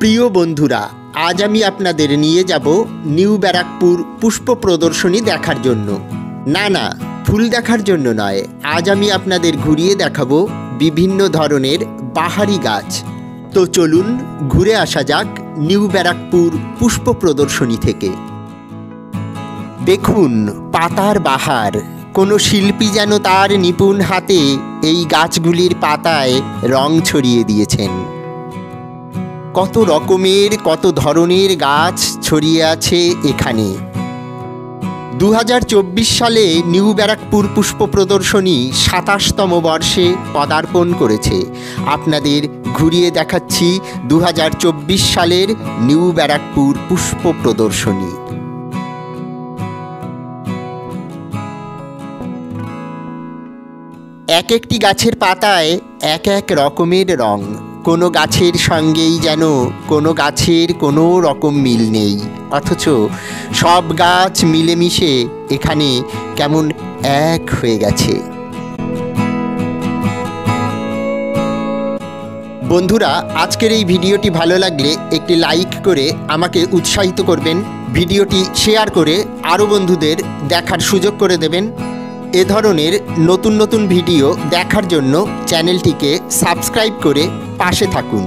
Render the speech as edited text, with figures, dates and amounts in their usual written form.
প্রিয় বন্ধুরা, আজ আমি আপনাদের নিয়ে যাব নিউ ব্যারাকপুর পুষ্প প্রদর্শনী দেখার জন্য। না, ফুল দেখার জন্য নয়, আজ আমি আপনাদের ঘুরিয়ে দেখাবো বিভিন্ন ধরনের বাহারি গাছ। তো চলুন ঘুরে আসা যাক নিউ ব্যারাকপুর পুষ্প প্রদর্শনী থেকে। দেখুন পাতার বাহার, কোনো শিল্পী যেন তার নিপুণ হাতে এই গাছগুলির পাতায় রং ছড়িয়ে দিয়েছেন। কত রকমের কত ধরনের গাছ ছড়িয়ে আছে এখানে। 2024 সালে নিউ ব্যারাকপুর পুষ্প প্রদর্শনী 27তম বর্ষে পদার্পণ করেছে। আপনাদের ঘুরিয়ে দেখাচ্ছি 2024 সালের নিউ ব্যারাকপুর পুষ্প প্রদর্শনী। এক একটি গাছের পাতায় এক এক রকমের রং। কোনো গাছের সঙ্গেই যেন কোনো গাছের কোনো রকম মিল নেই, অথচ সব গাছ মিলেমিশে এখানে কেমন এক হয়ে গেছে। বন্ধুরা, আজকের এই ভিডিওটি ভালো লাগলে একটি লাইক করে আমাকে উৎসাহিত করবেন। ভিডিওটি শেয়ার করে আরও বন্ধুদের দেখার সুযোগ করে দেবেন। এ ধরনের নতুন নতুন ভিডিও দেখার জন্য চ্যানেলটিকে সাবস্ক্রাইব করে পাশে থাকুন।